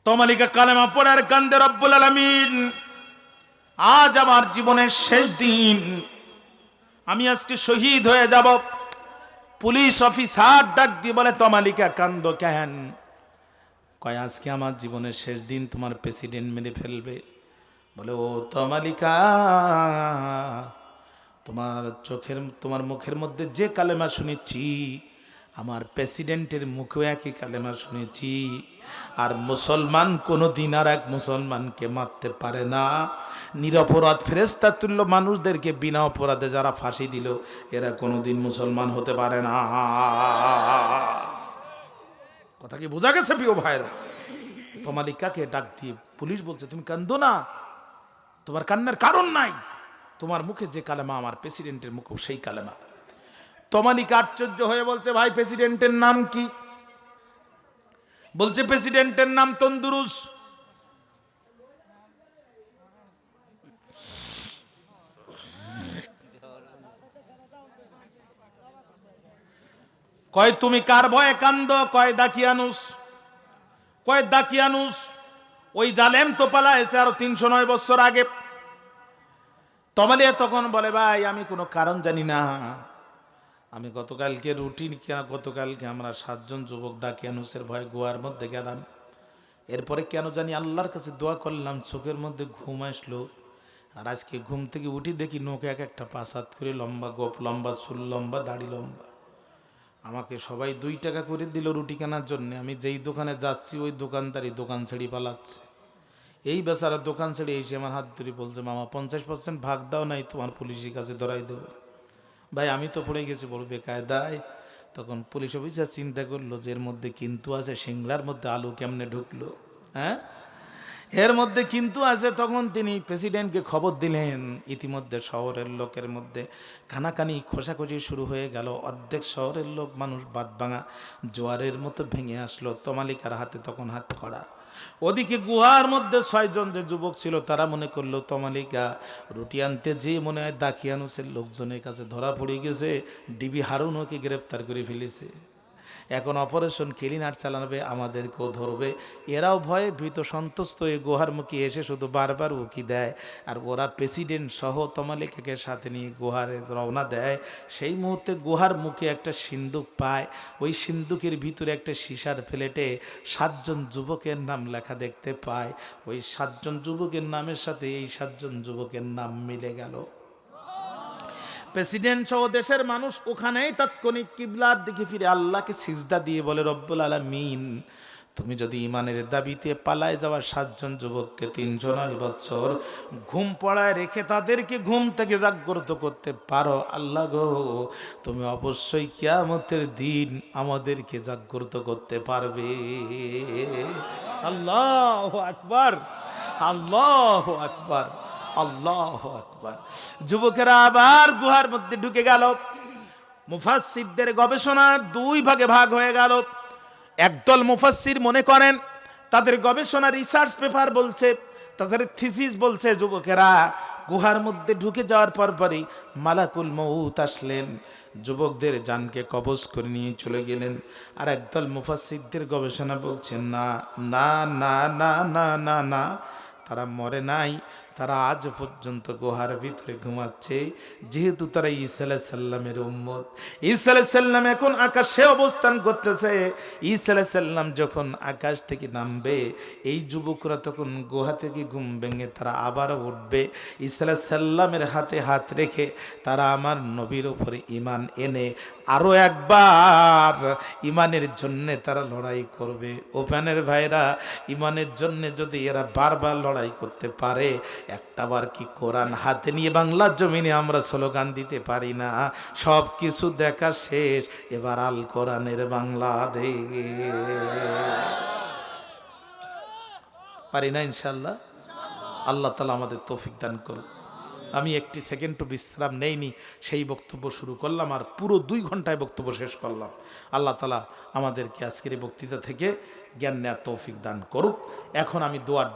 তমালিকা কালেমা পড়ে আর কান্দে, রব্বুল আলামিন আজ আমার জীবনের শেষ দিন, আমি আজকে শহীদ হয়ে যাব। পুলিশ অফিসার ডাক দিয়ে বলে তমালিকা কান্দ কেন? কয় আজকে আমার জীবনের শেষ দিন, তোমার প্রেসিডেন্ট মেরে ফেলবে। বলে ও তমালিকা, তোমার মুখের মধ্যে যে কালেমা শুনেছি, আমার প্রেসিডেন্টের মুখেও একই কালেমা শুনেছি। আর মুসলমান কোনোদিন আর এক মুসলমানকে মারতে পারে না। নিরপরাধ ফেরেশতা তুল্য মানুষদেরকে বিনা অপরাধে যারা ফাঁসি দিল, এরা কোনোদিন মুসলমান হতে পারে না। কথা কি বোঝা গেছে প্রিয় ভাইরা? তমালিকাকে ডাক দিয়ে পুলিশ বলছে তুমি কান্দো না, তোমার কান্নার কারণ নাই, তোমার মুখে যে কালেমা আমার প্রেসিডেন্টের মুখেও সেই কালেমা। তমালিকা আশ্চর্য হয়ে বলছে ভাই প্রেসিডেন্টের নাম কি? বলছে প্রেসিডেন্টের নাম তন্দুরুস। কয় তুমি কার ভয়ে কান্দ? কয় দাকিয়ানুস। কয় দাকিয়ানুস ওই জালেম তো পালাইছে আরো 309 বছর আগে। তমালিয়া তখন বলে ভাই আমি কোনো কারণ জানি না, আমি গতকালকে গতকালকে আমরা 7 জন যুবক দাকিয়ানুসের ভয়ে গোয়ার মধ্যে গেলাম। এরপরে কেন জানি আল্লাহর কাছে দোয়া করলাম, চোখের মধ্যে ঘুম আসলো। আর আজকে ঘুম থেকে উঠি দেখি নৌকে একটা পাঁচাত করে লম্বা, গোপ লম্বা, চুল লম্বা, দাড়ি লম্বা। আমাকে সবাই 2 টাকা করে দিল রুটি কেনার জন্য। আমি যেই দোকানে যাচ্ছি ওই দোকানদারই দোকান ছেড়ে পালাচ্ছে। এই বেচারা দোকান ছেড়ে এসে আমার হাত ধরে বলছে মামা 50% ভাগ দাও, নাই তোমার পুলিশের কাছে ধরাই দেবো। ভাই আমি তো পড়ে গেছি বড় বেকায়দায়। তখন পুলিশ অফিসার চিন্তা করলো যে এর মধ্যে কিন্তু আছে, সিংলার মধ্যে আলু কেমনে ঢুকলো, হ্যাঁ এর মধ্যে কিন্তু আছে। তখন তিনি প্রেসিডেন্টকে খবর দিলেন। ইতিমধ্যে শহরের লোকের মধ্যে কানাকানি খোঁচাখুচি শুরু হয়ে গেল। অর্ধেক শহরের লোক মানুষ বাদ ভাঙা জোয়ারের মতো ভেঙে আসলো। তমালিকার হাতে তখন হাত খড়া। ওদিকে গুহার মধ্যে 6 জন যে যুবক ছিল তারা মনে করলো তমালিকা রুটি আনতে যে মনে হয় দাকিয়ানুসের লোকজনের কাছে ধরা পড়ে গেছে, ডিবি হারুন ওকে গ্রেপ্তার করে ফেলেছে। এখন অপারেশন ক্লিনার চালাবে, আমাদেরকেও ধরবে। এরাও ভয়ে ভীত সন্তুষ্ট হয়ে গুহার মুখে এসে শুধু বারবার উকি দেয়। আর ওরা প্রেসিডেন্ট সহ তমালিকাকে সাথে নিয়ে গুহারে রওনা দেয়। সেই মুহূর্তে গুহার মুখে একটা সিন্দুক পায়। ওই সিন্দুকের ভিতরে একটা সীসার প্লেটে 7 জন যুবকের নাম লেখা দেখতে পায়। ওই 7 জন যুবকের নামের সাথে এই 7 জন যুবকের নাম মিলে গেল। প্রেসিডেন্ট সহ দেশের মানুষ ওখানেই তাৎক্ষণিক কিবলার দিকে ফিরে আল্লাহকে সিজদা দিয়ে বলে রব্বুল আলামিন তুমি যদি ইমানের দাবিতে পালায় যাওয়া 7 জন যুবককে 309 বছর ঘুম পড়ায় রেখে তাদেরকে ঘুম থেকে জাগ্রত করতে পারো, আল্লাহ গো, তুমি অবশ্যই কিয়ামতের দিন আমাদেরকে জাগ্রত করতে পারবে। আল্লাহু আকবার, আল্লাহু আকবার, আল্লাহু আকবার। যুবকেরা আবার গুহার মধ্যে ঢুকে গেল। মুফাসসিরদের গবেষণা 2 ভাগে ভাগ হয়ে গেল। একদল মুফাসসির মনে করেন, তাদের গবেষণা রিসার্চ পেপার বলছে, তাদের থিসিস বলছে, যুবকেরা গুহার মধ্যে ঢুকে যাওয়ার পরপরই মালাকুল মউত আসলেন, যুবকদের জানকে কবজ করে নিয়ে চলে গেলেন। আর একদল মুফাসসিরদের গবেষণা বলছে না না না না না না না, তারা মরে নাই, তারা আজ পর্যন্ত গুহার ভিতরে ঘুমাচ্ছে। যেহেতু তারা ঈসা আলাইহিস সালামের উম্মত, ঈসা আলাইহিস সালাম এখন আকাশে অবস্থান করতেছে। ঈসা আলাইহিস সালাম যখন আকাশ থেকে নামবে, এই যুবকরা তখন গুহা থেকে ঘুম ভেঙে তারা আবারও উঠবে। ঈসা আলাইহিস সালামের হাতে হাত রেখে তারা আমার নবীর উপরে ঈমান এনে আরও একবার ঈমানের জন্যে তারা লড়াই করবে। ওপেনের ভাইরা, ঈমানের জন্যে যদি এরা বারবার লড়াই করতে পারে, একটাবার কি কোরআন হাতে নিয়ে বাংলার জমিনে আমরা স্লোগান দিতে পারি না? সব কিছু দেখা শেষ, এবার আল কোরআনের বাংলাদেশ। পারি না ইনশাল্লাহ? আল্লাহ তাআলা আমাদের তৌফিক দান করুন। আমি একটি সেকেন্ডও বিশ্রাম নেইনি, সেই বক্তব্য শুরু করলাম আর পুরো 2 ঘন্টায় বক্তব্য শেষ করলাম। আল্লাহ তাআলা আমাদেরকে আজকের এই বক্তৃতা থেকে জ্ঞান নেওয়ার তৌফিক দান করুক। এখন আমি দোয়ার